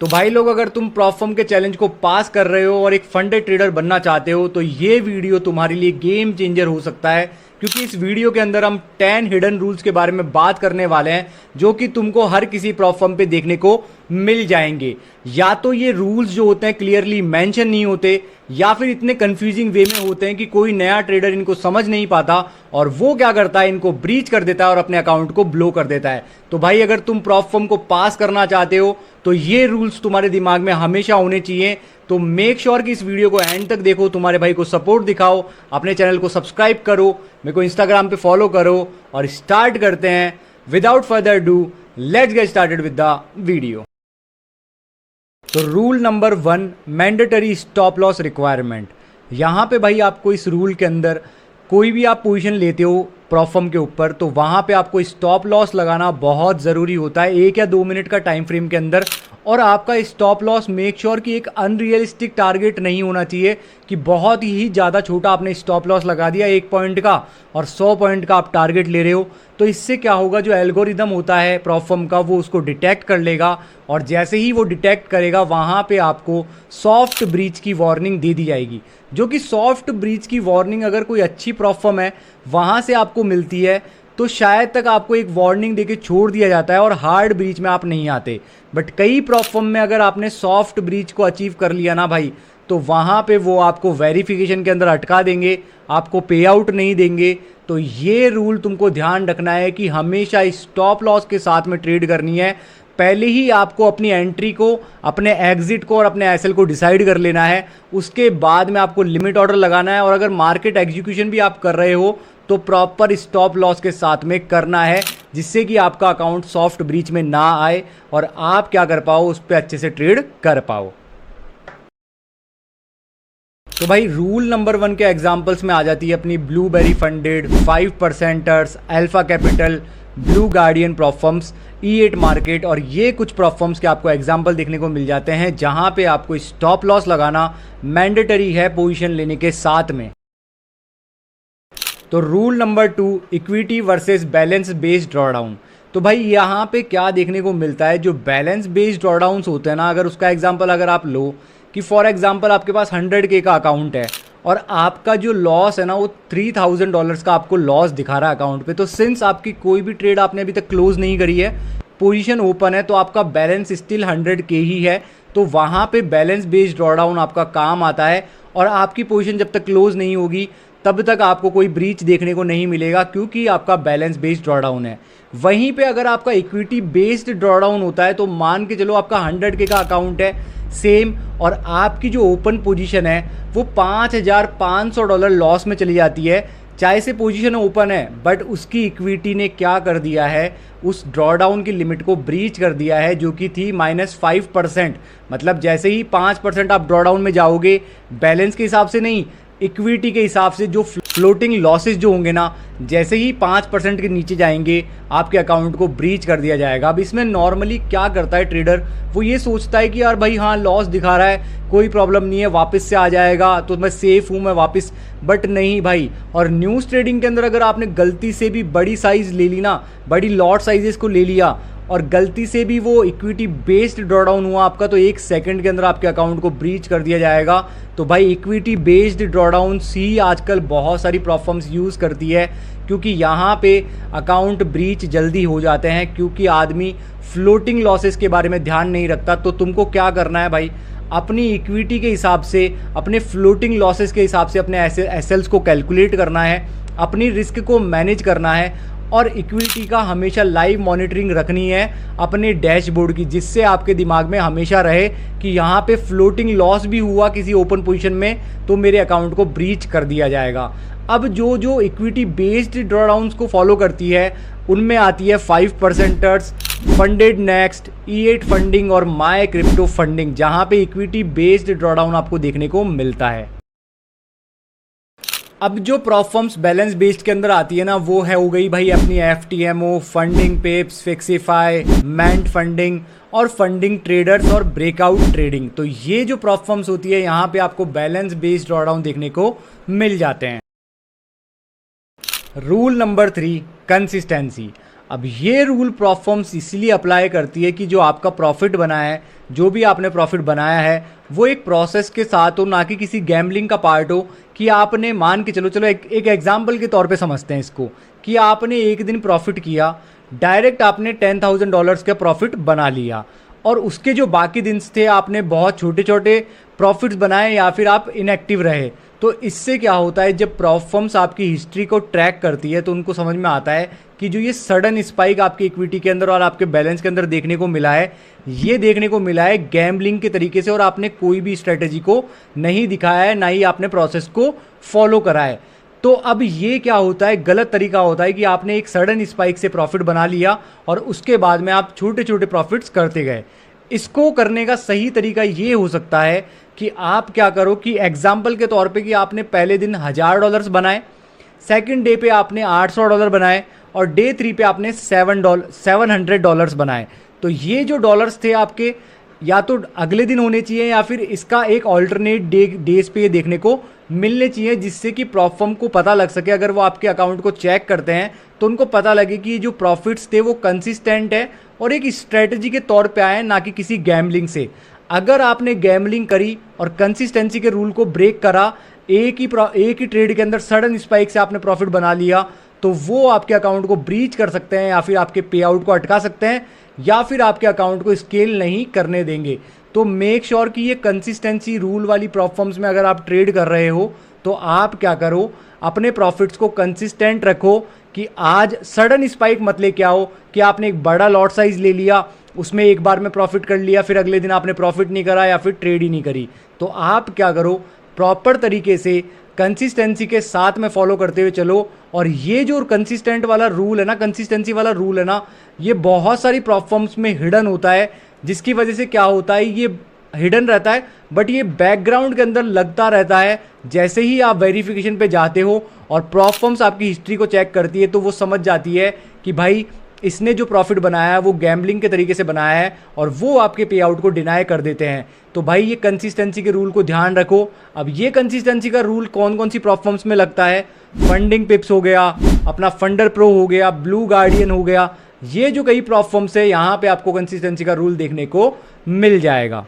तो भाई लोग, अगर तुम प्रॉफर्म के चैलेंज को पास कर रहे हो और एक फंडेड ट्रेडर बनना चाहते हो तो ये वीडियो तुम्हारे लिए गेम चेंजर हो सकता है, क्योंकि इस वीडियो के अंदर हम 10 हिडन रूल्स के बारे में बात करने वाले हैं जो कि तुमको हर किसी प्रॉफर्म पे देखने को मिल जाएंगे। या तो ये रूल्स जो होते हैं क्लियरली मेंशन नहीं होते, या फिर इतने कंफ्यूजिंग वे में होते हैं कि कोई नया ट्रेडर इनको समझ नहीं पाता और वो क्या करता है, इनको ब्रीच कर देता है और अपने अकाउंट को ब्लो कर देता है। तो भाई, अगर तुम प्रॉफर्म को पास करना चाहते हो तो ये रूल्स तुम्हारे दिमाग में हमेशा होने चाहिए। तो मेक श्योर कि इस वीडियो को एंड तक देखो, तुम्हारे भाई को सपोर्ट दिखाओ, अपने चैनल को सब्सक्राइब करो, मेरे को इंस्टाग्राम पे फॉलो करो और स्टार्ट करते हैं। Without further do, let's get started with the video. तो rule number 1, mandatory stop loss requirement. यहाँ पे भाई आपको इस रूल के अंदर कोई भी आप पोजीशन लेते हो प्रॉफर्म के ऊपर, तो वहाँ पे आपको स्टॉप लॉस लगाना बहुत ज़रूरी होता है 1 या 2 मिनट का टाइम फ्रेम के अंदर। और आपका स्टॉप लॉस मेक श्योर कि एक अनरियलिस्टिक टारगेट नहीं होना चाहिए कि बहुत ही ज़्यादा छोटा आपने स्टॉप लॉस लगा दिया 1 पॉइंट का और 100 पॉइंट का आप टारगेट ले रहे हो। तो इससे क्या होगा, जो एल्गोरिदम होता है प्रॉफर्म का वो उसको डिटेक्ट कर लेगा और जैसे ही वो डिटेक्ट करेगा वहाँ पे आपको सॉफ्ट ब्रीच की वार्निंग दे दी जाएगी। जो कि सॉफ्ट ब्रीच की वार्निंग अगर कोई अच्छी प्रॉफर्म है वहाँ से आपको मिलती है तो शायद तक आपको एक वार्निंग देके छोड़ दिया जाता है और हार्ड ब्रीच में आप नहीं आते। बट कई प्रॉफर्म में अगर आपने सॉफ्ट ब्रीच को अचीव कर लिया ना भाई, तो वहाँ पे वो आपको वेरिफिकेशन के अंदर अटका देंगे, आपको पे आउट नहीं देंगे। तो ये रूल तुमको ध्यान रखना है कि हमेशा स्टॉप लॉस के साथ में ट्रेड करनी है। पहले ही आपको अपनी एंट्री को, अपने एग्जिट को और अपने एसएल को डिसाइड कर लेना है। उसके बाद में आपको लिमिट ऑर्डर लगाना है और अगर मार्केट एग्जीक्यूशन भी आप कर रहे हो तो प्रॉपर स्टॉप लॉस के साथ में करना है, जिससे कि आपका अकाउंट सॉफ्ट ब्रीच में ना आए और आप क्या कर पाओ, उस पर अच्छे से ट्रेड कर पाओ। तो भाई, रूल नंबर 1 के एग्जांपल्स में आ जाती है अपनी Blueberry funded, 5%ers, Alpha Capital, Blue Guardian prop firms, E8 market. और ये कुछ प्रॉफर्म्स के आपको एग्जांपल देखने को मिल जाते हैं जहां पे आपको स्टॉप लॉस लगाना मैंडेटरी है पोजीशन लेने के साथ में। तो rule number 2, equity versus balance based drawdown. तो भाई यहाँ पे क्या देखने को मिलता है, जो बैलेंस बेस्ड ड्रॉडाउन्स होते हैं ना, अगर उसका एग्जांपल अगर आप लो कि फॉर एग्जांपल आपके पास 100K का अकाउंट है और आपका जो लॉस है ना वो $3000 का आपको लॉस दिखा रहा है अकाउंट पे। तो सिंस आपकी कोई भी ट्रेड आपने अभी तक क्लोज नहीं करी है, पोजीशन ओपन है, तो आपका बैलेंस स्टिल 100K ही है। तो वहाँ पे बैलेंस बेस्ड ड्रॉडाउन आपका काम आता है और आपकी पोजीशन जब तक क्लोज नहीं होगी तब तक आपको कोई ब्रीच देखने को नहीं मिलेगा, क्योंकि आपका बैलेंस बेस्ड ड्रॉडाउन है। वहीं पे अगर आपका इक्विटी बेस्ड ड्रॉडाउन होता है तो मान के चलो आपका 100K का अकाउंट है सेम, और आपकी जो ओपन पोजीशन है वो $5500 लॉस में चली जाती है। चाहे से पोजीशन ओपन है बट उसकी इक्विटी ने क्या कर दिया है, उस ड्रॉडाउन की लिमिट को ब्रीच कर दिया है, जो कि थी -5%। मतलब जैसे ही 5% आप ड्रॉडाउन में जाओगे, बैलेंस के हिसाब से नहीं, इक्विटी के हिसाब से जो फ्लोटिंग लॉसेस जो होंगे ना, जैसे ही 5% के नीचे जाएंगे आपके अकाउंट को ब्रीच कर दिया जाएगा। अब इसमें नॉर्मली क्या करता है ट्रेडर, वो ये सोचता है कि यार भाई हाँ लॉस दिखा रहा है, कोई प्रॉब्लम नहीं है, वापस से आ जाएगा तो मैं सेफ हूँ, मैं वापस। बट नहीं भाई। और न्यूज़ ट्रेडिंग के अंदर अगर आपने गलती से भी बड़ी साइज़ ले ली ना, बड़ी लॉट साइजेस को ले लिया और गलती से भी वो इक्विटी बेस्ड ड्रॉडाउन हुआ आपका, तो 1 सेकंड के अंदर आपके अकाउंट को ब्रीच कर दिया जाएगा। तो भाई, इक्विटी बेस्ड ड्रॉडाउन ही आजकल बहुत सारी प्रॉफर्म्स यूज़ करती है, क्योंकि यहाँ पे अकाउंट ब्रीच जल्दी हो जाते हैं, क्योंकि आदमी फ्लोटिंग लॉसेस के बारे में ध्यान नहीं रखता। तो तुमको क्या करना है भाई, अपनी इक्विटी के हिसाब से, अपने फ्लोटिंग लॉसेस के हिसाब से अपने एसएल्स को कैलकुलेट करना है, अपनी रिस्क को मैनेज करना है और इक्विटी का हमेशा लाइव मॉनिटरिंग रखनी है अपने डैशबोर्ड की, जिससे आपके दिमाग में हमेशा रहे कि यहाँ पे फ्लोटिंग लॉस भी हुआ किसी ओपन पोजीशन में तो मेरे अकाउंट को ब्रीच कर दिया जाएगा। अब जो इक्विटी बेस्ड ड्रॉडाउन्स को फॉलो करती है उनमें आती है 5%ers, funded next, E8 funding और माई क्रिप्टो फंडिंग, जहाँ पे इक्विटी बेस्ड ड्रॉडाउन आपको देखने को मिलता है। अब जो प्रॉफर्म्स बैलेंस बेस्ड के अंदर आती है ना, वो है हो गई भाई अपनी FTMO, फंडिंग पेप्स, फिक्सिफाई, मैंट फंडिंग और फंडिंग ट्रेडर्स और ब्रेकआउट ट्रेडिंग। तो ये जो प्रॉफर्म्स होती है यहाँ पे आपको बैलेंस बेस्ड ड्रॉडाउन देखने को मिल जाते हैं। Rule number 3, consistency. अब ये रूल प्रॉप फर्म्स इसलिए अप्लाई करती है कि जो आपका प्रॉफिट बना है, जो भी आपने प्रॉफिट बनाया है, वो एक प्रोसेस के साथ हो, ना कि किसी गैम्बलिंग का पार्ट हो कि आपने मान के चलो एक एग्जाम्पल के तौर पे समझते हैं इसको, कि आपने एक दिन प्रॉफिट किया, डायरेक्ट आपने $10,000 का प्रॉफिट बना लिया और उसके जो बाकी दिन थे आपने बहुत छोटे छोटे प्रॉफिट्स बनाए या फिर आप इनएक्टिव रहे। तो इससे क्या होता है, जब प्रॉप फर्म्स आपकी हिस्ट्री को ट्रैक करती है तो उनको समझ में आता है कि जो ये सडन स्पाइक आपकी इक्विटी के अंदर और आपके बैलेंस के अंदर देखने को मिला है, ये देखने को मिला है गैम्बलिंग के तरीके से, और आपने कोई भी स्ट्रेटेजी को नहीं दिखाया है, ना ही आपने प्रोसेस को फॉलो करा है। तो अब ये क्या होता है, गलत तरीका होता है कि आपने एक सडन स्पाइक से प्रॉफिट बना लिया और उसके बाद में आप छोटे छोटे प्रॉफिट्स करते गए। इसको करने का सही तरीका ये हो सकता है कि आप क्या करो कि एग्जाम्पल के तौर पे कि आपने पहले दिन $1000 बनाए, सेकंड डे पे आपने $800 बनाए और डे 3 पे आपने $700 बनाए। तो ये जो डॉलर्स थे आपके, या तो अगले दिन होने चाहिए या फिर इसका एक ऑल्टरनेट डेज पे ये देखने को मिलने चाहिए, जिससे कि प्रॉप फर्म को पता लग सके, अगर वो आपके अकाउंट को चेक करते हैं तो उनको पता लगे कि ये जो प्रॉफिट्स थे वो कंसिस्टेंट है और एक स्ट्रेटजी के तौर पे आए, ना कि किसी गैम्बलिंग से। अगर आपने गैम्बलिंग करी और कंसिस्टेंसी के रूल को ब्रेक करा, एक ही ट्रेड के अंदर सडन स्पाइक से आपने प्रॉफिट बना लिया, तो वो आपके अकाउंट को ब्रीच कर सकते हैं या फिर आपके पे आउट को अटका सकते हैं या फिर आपके अकाउंट को स्केल नहीं करने देंगे। तो मेक श्योर कि ये कंसिस्टेंसी रूल वाली प्रॉप फर्म्स में अगर आप ट्रेड कर रहे हो तो आप क्या करो, अपने प्रॉफिट्स को कंसिस्टेंट रखो कि आज सडन स्पाइक मत लेके आओ कि आपने एक बड़ा लॉट साइज ले लिया, उसमें एक बार में प्रॉफिट कर लिया, फिर अगले दिन आपने प्रॉफिट नहीं करा या फिर ट्रेड ही नहीं करी। तो आप क्या करो, प्रॉपर तरीके से कंसिस्टेंसी के साथ में फॉलो करते हुए चलो। और ये जो कंसिस्टेंट वाला रूल है ना, कंसिस्टेंसी वाला रूल है ना, ये बहुत सारी प्रॉप फर्म्स में हिडन होता है, जिसकी वजह से क्या होता है, ये हिडन रहता है बट ये बैकग्राउंड के अंदर लगता रहता है। जैसे ही आप वेरिफिकेशन पे जाते हो और प्रॉप फर्म्स आपकी हिस्ट्री को चेक करती है तो वो समझ जाती है कि भाई इसने जो प्रॉफिट बनाया है वो गैम्बलिंग के तरीके से बनाया है, और वो आपके पे आउट को डिनाई कर देते हैं। तो भाई ये कंसिस्टेंसी के रूल को ध्यान रखो। अब ये कंसिस्टेंसी का रूल कौन कौन सी प्रॉप फर्म्स में लगता है, फंडिंग पिप्स हो गया, अपना फंडर प्रो हो गया, ब्लू गार्डियन हो गया, ये जो कई प्रॉप फर्म्स है यहाँ पे आपको कंसिस्टेंसी का रूल देखने को मिल जाएगा।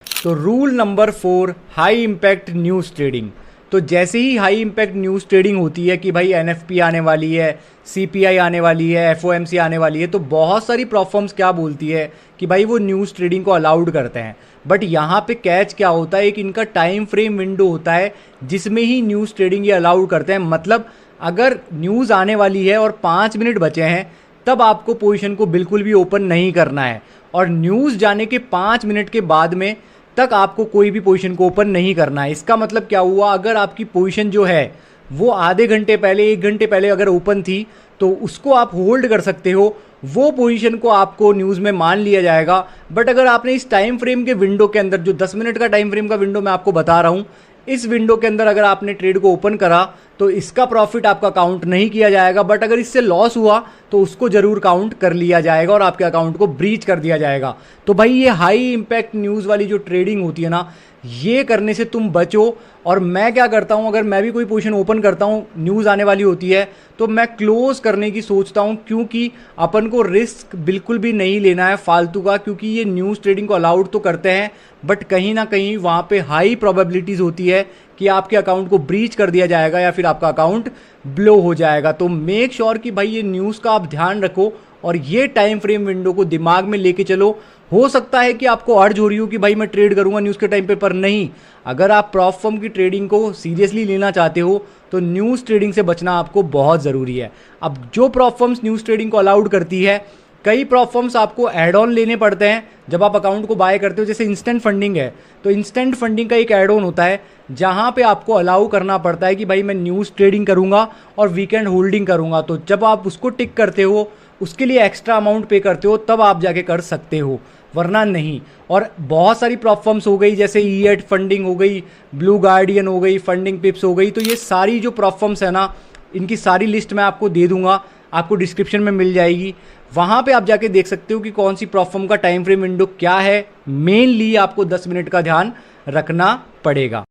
तो rule number 4, high impact news trading. तो जैसे ही हाई इंपैक्ट न्यूज़ ट्रेडिंग होती है कि भाई एनएफपी आने वाली है, सीपीआई आने वाली है, एफओएमसी आने वाली है, तो बहुत सारी प्रॉप फर्म्स क्या बोलती है कि भाई वो न्यूज़ ट्रेडिंग को अलाउड करते हैं। बट यहाँ पे कैच क्या होता है, एक इनका टाइम फ्रेम विंडो होता है जिसमें ही न्यूज़ ट्रेडिंग ये अलाउड करते हैं। मतलब अगर न्यूज़ आने वाली है और 5 मिनट बचे हैं तब आपको पोजीशन को बिल्कुल भी ओपन नहीं करना है, और न्यूज़ जाने के 5 मिनट के बाद में तक आपको कोई भी पोजीशन को ओपन नहीं करना है। इसका मतलब क्या हुआ, अगर आपकी पोजीशन जो है वो आधे घंटे पहले, 1 घंटे पहले अगर ओपन थी तो उसको आप होल्ड कर सकते हो, वो पोजीशन को आपको न्यूज़ में मान लिया जाएगा। बट अगर आपने इस टाइम फ्रेम के विंडो के अंदर, जो 10 मिनट का टाइम फ्रेम का विंडो मैं आपको बता रहा हूँ, इस विंडो के अंदर अगर आपने ट्रेड को ओपन करा तो इसका प्रॉफिट आपका काउंट नहीं किया जाएगा, बट अगर इससे लॉस हुआ तो उसको जरूर काउंट कर लिया जाएगा और आपके अकाउंट को ब्रीच कर दिया जाएगा। तो भाई ये हाई इंपैक्ट न्यूज़ वाली जो ट्रेडिंग होती है ना, ये करने से तुम बचो। और मैं क्या करता हूँ, अगर मैं भी कोई पोजीशन ओपन करता हूँ, न्यूज़ आने वाली होती है तो मैं क्लोज करने की सोचता हूँ, क्योंकि अपन को रिस्क बिल्कुल भी नहीं लेना है फालतू का। क्योंकि ये न्यूज़ ट्रेडिंग को अलाउड तो करते हैं बट कहीं ना कहीं वहाँ पे हाई प्रोबेबिलिटीज़ होती है कि आपके अकाउंट को ब्रीच कर दिया जाएगा या फिर आपका अकाउंट ब्लो हो जाएगा। तो मेक श्योर कि भाई ये न्यूज़ का आप ध्यान रखो और ये टाइम फ्रेम विंडो को दिमाग में लेके चलो। हो सकता है कि आपको अर्ज हो रही हो कि भाई मैं ट्रेड करूंगा न्यूज़ के टाइम पे, पर नहीं। अगर आप प्रॉप फर्म की ट्रेडिंग को सीरियसली लेना चाहते हो तो न्यूज़ ट्रेडिंग से बचना आपको बहुत ज़रूरी है। अब जो प्रॉप फर्म्स न्यूज़ ट्रेडिंग को अलाउड करती है, कई प्रॉप फर्म्स आपको एड ऑन लेने पड़ते हैं जब आप अकाउंट को बाय करते हो। जैसे इंस्टेंट फंडिंग है, तो इंस्टेंट फंडिंग का एक एड ऑन होता है जहां पे आपको अलाउ करना पड़ता है कि भाई मैं न्यूज़ ट्रेडिंग करूंगा और वीकेंड होल्डिंग करूंगा। तो जब आप उसको टिक करते हो, उसके लिए एक्स्ट्रा अमाउंट पे करते हो, तब आप जाके कर सकते हो, वरना नहीं। और बहुत सारी प्रॉप फर्म्स हो गई, जैसे ईएट फंडिंग हो गई, ब्लू गार्डियन हो गई, फंडिंग पिप्स हो गई। तो ये सारी जो प्रॉप फर्म्स है ना, इनकी सारी लिस्ट मैं आपको दे दूंगा, आपको डिस्क्रिप्शन में मिल जाएगी। वहाँ पे आप जाके देख सकते हो कि कौन सी प्रॉप फर्म का टाइम फ्रेम विंडो क्या है। मेनली आपको 10 मिनट का ध्यान रखना पड़ेगा।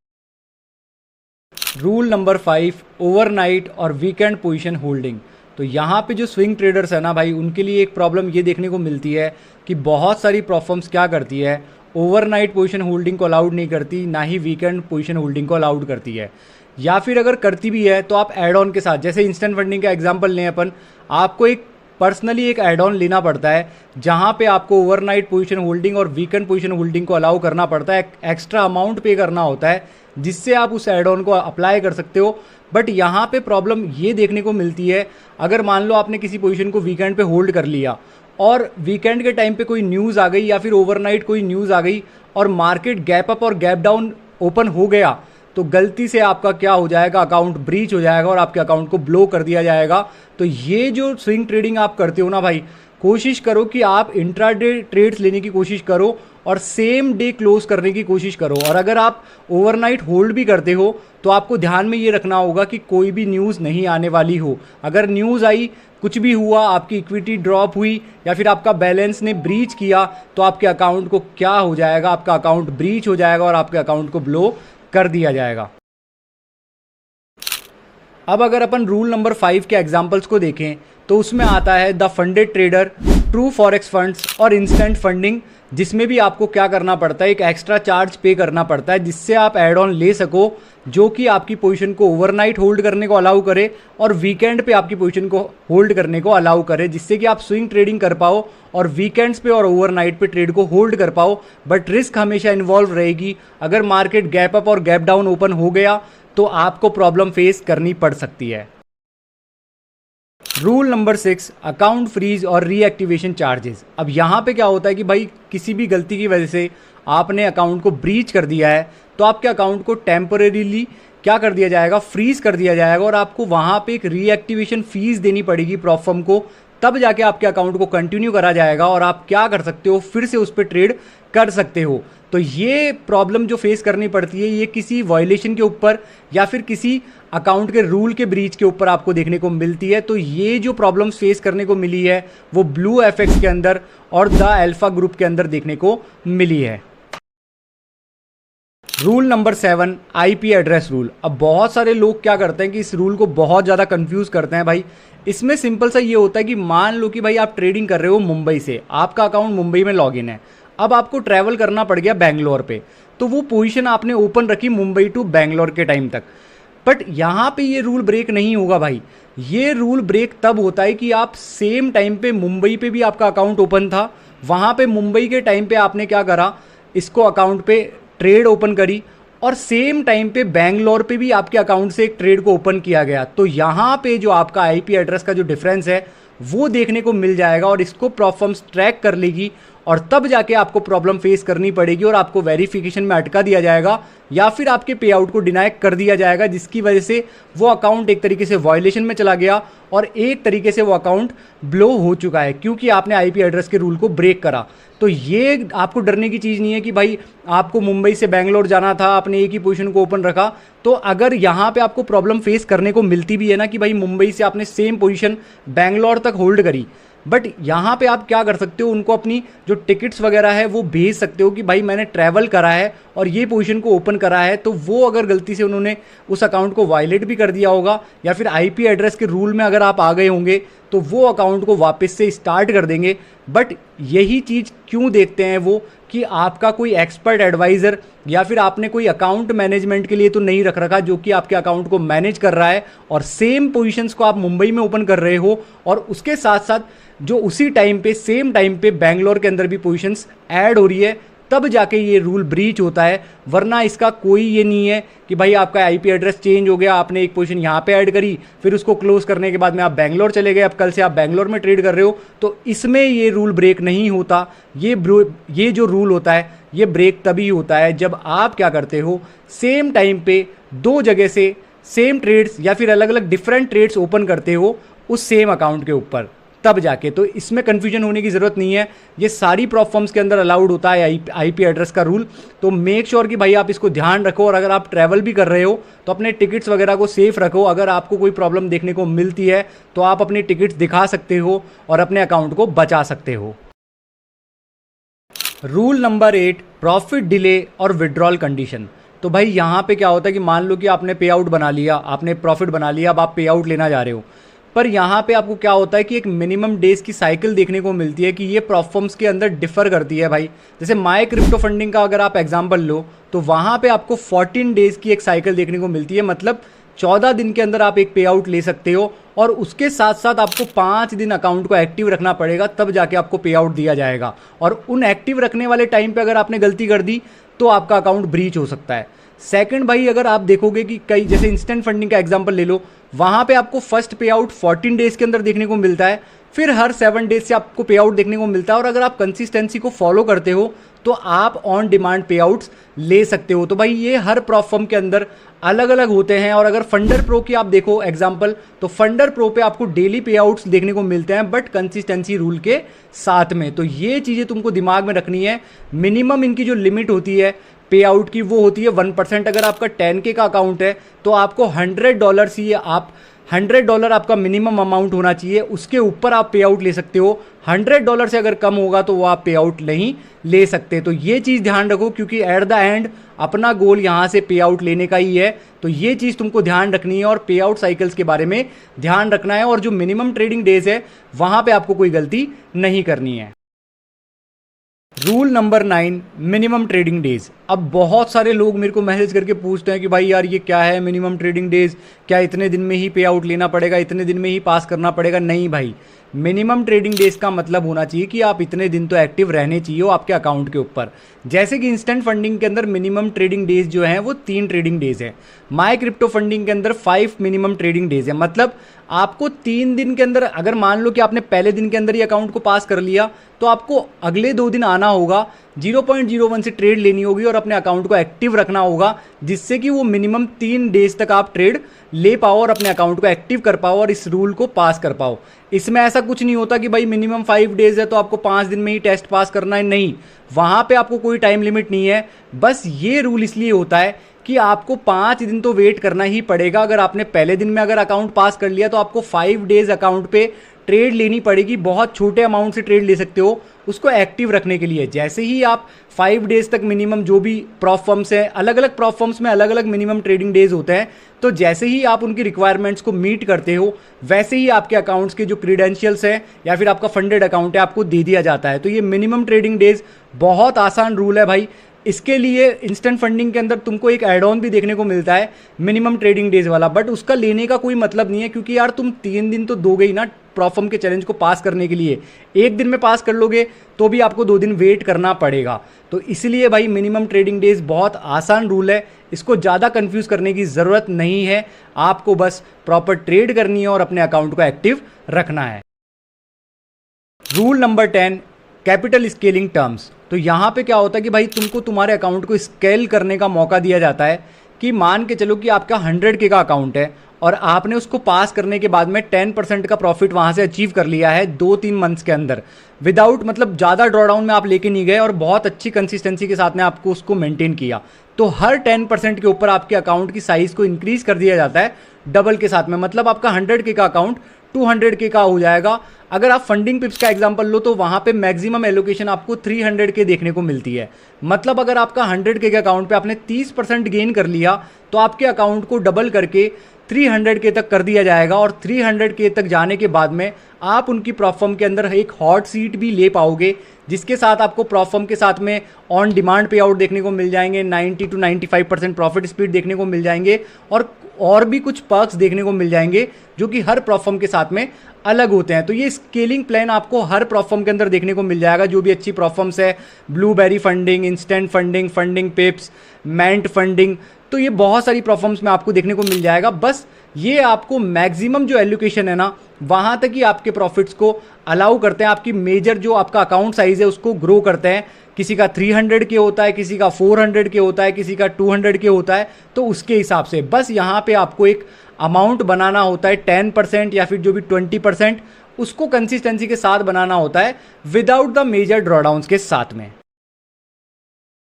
रूल नंबर 5, ओवरनाइट और वीकेंड पोजीशन होल्डिंग। तो यहाँ पे जो स्विंग ट्रेडर्स है ना भाई, उनके लिए एक प्रॉब्लम ये देखने को मिलती है कि बहुत सारी प्रोफर्म्स क्या करती है, ओवरनाइट पोजीशन होल्डिंग को अलाउड नहीं करती, ना ही वीकेंड पोजीशन होल्डिंग को अलाउड करती है, या फिर अगर करती भी है तो आप एड ऑन के साथ, जैसे इंस्टेंट फंडिंग का एग्जांपल लें अपन, आपको एक पर्सनली एक एड ऑन लेना पड़ता है जहां पे आपको ओवरनाइट पोजीशन होल्डिंग और वीकेंड पोजीशन होल्डिंग को अलाउ करना पड़ता है, एक्स्ट्रा अमाउंट पे करना होता है जिससे आप उस एड ऑन को अप्लाई कर सकते हो। बट यहाँ पे प्रॉब्लम ये देखने को मिलती है, अगर मान लो आपने किसी पोजीशन को वीकेंड पे होल्ड कर लिया और वीकेंड के टाइम पे कोई न्यूज़ आ गई या फिर ओवरनाइट कोई न्यूज़ आ गई और मार्केट गैप अप और गैप डाउन ओपन हो गया, तो गलती से आपका क्या हो जाएगा, अकाउंट ब्रीच हो जाएगा और आपके अकाउंट को ब्लो कर दिया जाएगा। तो ये जो स्विंग ट्रेडिंग आप करते हो ना भाई, कोशिश करो कि आप इंट्राडे ट्रेड्स लेने की कोशिश करो और सेम डे क्लोज करने की कोशिश करो। और अगर आप ओवरनाइट होल्ड भी करते हो तो आपको ध्यान में ये रखना होगा कि कोई भी न्यूज़ नहीं आने वाली हो। अगर न्यूज़ आई, कुछ भी हुआ, आपकी इक्विटी ड्रॉप हुई या फिर आपका बैलेंस ने ब्रीच किया, तो आपके अकाउंट को क्या हो जाएगा, आपका अकाउंट ब्रीच हो जाएगा और आपके अकाउंट को ब्लो कर दिया जाएगा। अब अगर अपन रूल नंबर 5 के एग्जांपल्स को देखें तो उसमें आता है the funded trader, true forex funds और इंस्टेंट फंडिंग, जिसमें भी आपको क्या करना पड़ता है, एक एक्स्ट्रा चार्ज पे करना पड़ता है जिससे आप एड ऑन ले सको जो कि आपकी पोजीशन को ओवरनाइट होल्ड करने को अलाउ करे और वीकेंड पे आपकी पोजीशन को होल्ड करने को अलाउ करे, जिससे कि आप स्विंग ट्रेडिंग कर पाओ और वीकेंड्स पे और ओवरनाइट पे ट्रेड को होल्ड कर पाओ। बट रिस्क हमेशा इन्वॉल्व रहेगी, अगर मार्केट गैप अप और गैप डाउन ओपन हो गया तो आपको प्रॉब्लम फेस करनी पड़ सकती है। रूल नंबर 6, अकाउंट फ्रीज और रीएक्टिवेशन चार्जेस। अब यहाँ पे क्या होता है कि भाई किसी भी गलती की वजह से आपने अकाउंट को ब्रीच कर दिया है तो आपके अकाउंट को टेम्परेरीली क्या कर दिया जाएगा, फ्रीज कर दिया जाएगा और आपको वहाँ पे एक रीएक्टिवेशन फीस देनी पड़ेगी प्रॉफर्म को, तब जाके आपके अकाउंट को कंटिन्यू करा जाएगा और आप क्या कर सकते हो, फिर से उस पर ट्रेड कर सकते हो। तो ये प्रॉब्लम जो फेस करनी पड़ती है, ये किसी वायलेशन के ऊपर या फिर किसी अकाउंट के रूल के ब्रीच के ऊपर आपको देखने को मिलती है। तो ये जो प्रॉब्लम्स फेस करने को मिली है वो ब्लू एफएक्स के अंदर और द अल्फा ग्रुप के अंदर देखने को मिली है। Rule number 7, IP address rule. अब बहुत सारे लोग क्या करते हैं कि इस रूल को बहुत ज़्यादा कंफ्यूज करते हैं भाई। इसमें सिंपल सा ये होता है कि मान लो कि भाई आप ट्रेडिंग कर रहे हो मुंबई से, आपका अकाउंट मुंबई में लॉगिन है, अब आपको ट्रैवल करना पड़ गया बैंगलोर पे, तो वो पोजीशन आपने ओपन रखी मुंबई टू बैंगलोर के टाइम तक। बट यहाँ पे ये रूल ब्रेक नहीं होगा भाई, ये रूल ब्रेक तब होता है कि आप सेम टाइम पे मुंबई पे भी आपका अकाउंट ओपन था, वहाँ पे मुंबई के टाइम पे आपने क्या करा, इसको अकाउंट पे ट्रेड ओपन करी और सेम टाइम पे बैंगलोर पे भी आपके अकाउंट से एक ट्रेड को ओपन किया गया। तो यहाँ पे जो आपका आईपी एड्रेस का जो डिफरेंस है वो देखने को मिल जाएगा और इसको प्रॉफर्म्स ट्रैक कर लेगी और तब जाके आपको प्रॉब्लम फेस करनी पड़ेगी और आपको वेरिफिकेशन में अटका दिया जाएगा या फिर आपके पे आउट को डिनाई कर दिया जाएगा, जिसकी वजह से वो अकाउंट एक तरीके से वायलेशन में चला गया और एक तरीके से वो अकाउंट ब्लो हो चुका है क्योंकि आपने आईपी एड्रेस के रूल को ब्रेक करा। तो ये आपको डरने की चीज़ नहीं है कि भाई आपको मुंबई से बैंगलोर जाना था, आपने एक ही पोजीशन को ओपन रखा। तो अगर यहाँ पे आपको प्रॉब्लम फेस करने को मिलती भी है ना कि भाई मुंबई से आपने सेम पोजीशन बैंगलोर तक होल्ड करी, बट यहाँ पे आप क्या कर सकते हो, उनको अपनी जो टिकट्स वगैरह है वो भेज सकते हो कि भाई मैंने ट्रैवल करा है और ये पोजीशन को ओपन करा है। तो वो अगर गलती से उन्होंने उस अकाउंट को वायलेट भी कर दिया होगा या फिर आईपी एड्रेस के रूल में अगर आप आ गए होंगे तो वो अकाउंट को वापस से स्टार्ट कर देंगे। बट यही चीज़ क्यों देखते हैं वो कि आपका कोई एक्सपर्ट एडवाइज़र या फिर आपने कोई अकाउंट मैनेजमेंट के लिए तो नहीं रख रखा जो कि आपके अकाउंट को मैनेज कर रहा है और सेम पोजीशंस को आप मुंबई में ओपन कर रहे हो और उसके साथ साथ जो उसी टाइम पे सेम टाइम पे बैंगलोर के अंदर भी पोजीशंस ऐड हो रही है, तब जाके ये रूल ब्रीच होता है। वरना इसका कोई ये नहीं है कि भाई आपका आईपी एड्रेस चेंज हो गया, आपने एक पोजीशन यहाँ पे ऐड करी, फिर उसको क्लोज करने के बाद में आप बैंगलोर चले गए, अब कल से आप बैंगलोर में ट्रेड कर रहे हो, तो इसमें ये रूल ब्रेक नहीं होता। ये जो रूल होता है ये ब्रेक तभी होता है जब आप क्या करते हो, सेम टाइम पे दो जगह से सेम ट्रेड्स या फिर अलग अलग डिफरेंट ट्रेड्स ओपन करते हो उस सेम अकाउंट के ऊपर, तब जाके। तो इसमें कंफ्यूजन होने की ज़रूरत नहीं है, ये सारी प्रॉफर्म्स के अंदर अलाउड होता है आईपी एड्रेस का रूल। तो मेक श्योर कि भाई आप इसको ध्यान रखो और अगर आप ट्रैवल भी कर रहे हो तो अपने टिकट्स वगैरह को सेफ रखो। अगर आपको कोई प्रॉब्लम देखने को मिलती है तो आप अपनी टिकट्स दिखा सकते हो और अपने अकाउंट को बचा सकते हो। रूल नंबर 8, प्रॉफिट डिले और विड्रॉल कंडीशन। तो भाई यहाँ पे क्या होता है कि मान लो कि आपने पे आउट बना लिया, आपने प्रॉफिट बना लिया, अब आप पे आउट लेना जा रहे हो, पर यहाँ पे आपको क्या होता है कि एक मिनिमम डेज की साइकिल देखने को मिलती है कि ये प्रॉप फर्म्स के अंदर डिफर करती है भाई। जैसे माई क्रिप्टो फंडिंग का अगर आप एग्जांपल लो तो वहाँ पे आपको 14 डेज की एक साइकिल देखने को मिलती है, मतलब 14 दिन के अंदर आप एक पे आउट ले सकते हो और उसके साथ साथ आपको 5 दिन अकाउंट को एक्टिव रखना पड़ेगा, तब जाके आपको पे आउट दिया जाएगा। और उन एक्टिव रखने वाले टाइम पे अगर आपने गलती कर दी तो आपका अकाउंट ब्रीच हो सकता है। सेकंड भाई, अगर आप देखोगे कि कई जैसे इंस्टेंट फंडिंग का एग्जांपल ले लो, वहाँ पे आपको फर्स्ट पे आउट 14 डेज के अंदर देखने को मिलता है, फिर हर 7 डेज से आपको पे आउट देखने को मिलता है। और अगर आप कंसिस्टेंसी को फॉलो करते हो तो आप ऑन डिमांड पे आउट्स ले सकते हो। तो भाई ये हर प्रॉप फर्म के अंदर अलग अलग होते हैं। और अगर फंडर प्रो की आप देखो एग्जांपल, तो फंडर प्रो पे आपको डेली पे आउट्स देखने को मिलते हैं बट कंसिस्टेंसी रूल के साथ में। तो ये चीज़ें तुमको दिमाग में रखनी है। मिनिमम इनकी जो लिमिट होती है पे आउट की वो होती है 1%। अगर आपका 10K का अकाउंट है तो आपको $100 ही आप $100 आपका मिनिमम अमाउंट होना चाहिए, उसके ऊपर आप पे आउट ले सकते हो। $100 से अगर कम होगा तो वो आप पे आउट नहीं ले सकते। तो ये चीज़ ध्यान रखो, क्योंकि एट द एंड अपना गोल यहाँ से पे आउट लेने का ही है। तो ये चीज़ तुमको ध्यान रखनी है और पे आउट साइकिल्स के बारे में ध्यान रखना है। और जो मिनिमम ट्रेडिंग डेज है वहाँ पर आपको कोई गलती नहीं करनी है। Rule number 9, minimum trading days. अब बहुत सारे लोग मेरे को मैसेज करके पूछते हैं कि भाई यार ये क्या है मिनिमम ट्रेडिंग डेज, क्या इतने दिन में ही पे आउट लेना पड़ेगा, इतने दिन में ही पास करना पड़ेगा? नहीं भाई, मिनिमम ट्रेडिंग डेज का मतलब होना चाहिए कि आप इतने दिन तो एक्टिव रहने चाहिए हो आपके अकाउंट के ऊपर। जैसे कि इंस्टेंट फंडिंग के अंदर मिनिमम ट्रेडिंग डेज जो है वो 3 ट्रेडिंग डेज है। माई क्रिप्टो फंडिंग के अंदर 5 मिनिमम ट्रेडिंग डेज है। मतलब आपको 3 दिन के अंदर, अगर मान लो कि आपने पहले दिन के अंदर ही अकाउंट को पास कर लिया तो आपको अगले 2 दिन आना होगा, 0.01 से ट्रेड लेनी होगी और अपने अकाउंट को एक्टिव रखना होगा, जिससे कि वो मिनिमम 3 डेज तक आप ट्रेड ले पाओ और अपने अकाउंट को एक्टिव कर पाओ और इस रूल को पास कर पाओ। इसमें ऐसा कुछ नहीं होता कि भाई मिनिमम 5 डेज है तो आपको 5 दिन में ही टेस्ट पास करना है, नहीं, वहाँ पे आपको कोई टाइम लिमिट नहीं है। बस ये रूल इसलिए होता है कि आपको 5 दिन तो वेट करना ही पड़ेगा। अगर आपने पहले दिन में अगर अकाउंट पास कर लिया तो आपको 5 डेज अकाउंट पे ट्रेड लेनी पड़ेगी। बहुत छोटे अमाउंट से ट्रेड ले सकते हो उसको एक्टिव रखने के लिए। जैसे ही आप 5 डेज तक मिनिमम, जो भी प्रॉप फर्म्स हैं, अलग अलग प्रॉप फर्म्स में अलग अलग मिनिमम ट्रेडिंग डेज होते हैं, तो जैसे ही आप उनकी रिक्वायरमेंट्स को मीट करते हो वैसे ही आपके अकाउंट्स के जो क्रीडेंशियल्स हैं या फिर आपका फंडेड अकाउंट है आपको दे दिया जाता है। तो ये मिनिमम ट्रेडिंग डेज बहुत आसान रूल है भाई। इसके लिए इंस्टेंट फंडिंग के अंदर तुमको एक एड ऑन भी देखने को मिलता है मिनिमम ट्रेडिंग डेज वाला, बट उसका लेने का कोई मतलब नहीं है, क्योंकि यार तुम 3 दिन तो दोगे ही ना प्रॉप फर्म के चैलेंज को पास करने के लिए। 1 दिन में पास कर लोगे तो भी आपको 2 दिन वेट करना पड़ेगा। तो इसलिए भाई मिनिमम ट्रेडिंग डेज बहुत आसान रूल है, इसको ज़्यादा कंफ्यूज करने की ज़रूरत नहीं है। आपको बस प्रॉपर ट्रेड करनी है और अपने अकाउंट को एक्टिव रखना है। Rule number 10, capital scaling terms. तो यहाँ पे क्या होता है कि भाई तुमको तुम्हारे अकाउंट को स्केल करने का मौका दिया जाता है कि मान के चलो कि आपका 100K का अकाउंट है और आपने उसको पास करने के बाद में 10% का प्रॉफिट वहाँ से अचीव कर लिया है 2-3 मंथ्स के अंदर, विदाउट, मतलब ज़्यादा ड्रॉडाउन में आप लेके नहीं गए और बहुत अच्छी कंसिस्टेंसी के साथ में आपको उसको मेंटेन किया। तो हर 10% के ऊपर आपके अकाउंट की साइज़ को इंक्रीज़ कर दिया जाता है डबल के साथ में। मतलब आपका 100K का अकाउंट 200K का हो जाएगा। अगर आप फंडिंग पिप्स का एग्जांपल लो तो वहाँ पे मैक्सिमम एलोकेशन आपको 300K देखने को मिलती है। मतलब अगर आपका 100K के अकाउंट पे आपने 30% गेन कर लिया तो आपके अकाउंट को डबल करके 300K तक कर दिया जाएगा। और 300K तक जाने के बाद में आप उनकी प्रॉप फर्म के अंदर एक हॉट सीट भी ले पाओगे, जिसके साथ आपको प्रॉप फर्म के साथ में ऑन डिमांड पे आउट देखने को मिल जाएंगे, 90 to 95% प्रॉफिट स्पीड देखने को मिल जाएंगे और भी कुछ पर्क्स देखने को मिल जाएंगे जो कि हर प्रॉप फर्म के साथ में अलग होते हैं। तो ये स्केलिंग प्लान आपको हर प्रॉप फर्म के अंदर देखने को मिल जाएगा। जो भी अच्छी प्रॉप फर्म्स है, Blueberry funding, instant funding, funding pips, मैंट फंडिंग, तो ये बहुत सारी प्रॉप फर्म्स में आपको देखने को मिल जाएगा। बस ये आपको मैक्सिमम जो एलोकेशन है ना वहाँ तक ही आपके प्रॉफिट्स को अलाउ करते हैं। आपकी मेजर जो आपका अकाउंट साइज है उसको ग्रो करते हैं। किसी का 300K होता है, किसी का 400K होता है, किसी का 200K होता है। तो उसके हिसाब से बस यहाँ पे आपको एक अमाउंट बनाना होता है 10% या फिर जो भी 20%, उसको कंसिस्टेंसी के साथ बनाना होता है विदाउट द मेजर ड्रॉडाउंस के साथ में।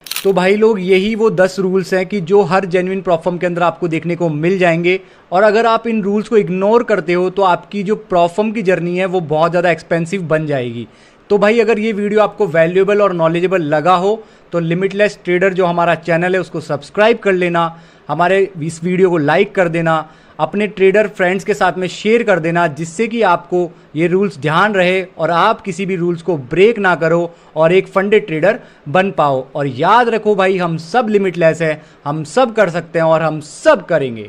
तो भाई लोग यही वो 10 रूल्स हैं कि जो हर जेन्युइन प्रॉप फर्म के अंदर आपको देखने को मिल जाएंगे। और अगर आप इन रूल्स को इग्नोर करते हो तो आपकी जो प्रॉप फर्म की जर्नी है वो बहुत ज़्यादा एक्सपेंसिव बन जाएगी। तो भाई अगर ये वीडियो आपको वैल्यूएबल और नॉलेजेबल लगा हो तो लिमिटलेस ट्रेडर जो हमारा चैनल है उसको सब्सक्राइब कर लेना, हमारे इस वीडियो को लाइक कर देना, अपने ट्रेडर फ्रेंड्स के साथ में शेयर कर देना, जिससे कि आपको ये रूल्स ध्यान रहे और आप किसी भी रूल्स को ब्रेक ना करो और एक फंडेड ट्रेडर बन पाओ। और याद रखो भाई, हम सब लिमिटलेस है, हम सब कर सकते हैं और हम सब करेंगे।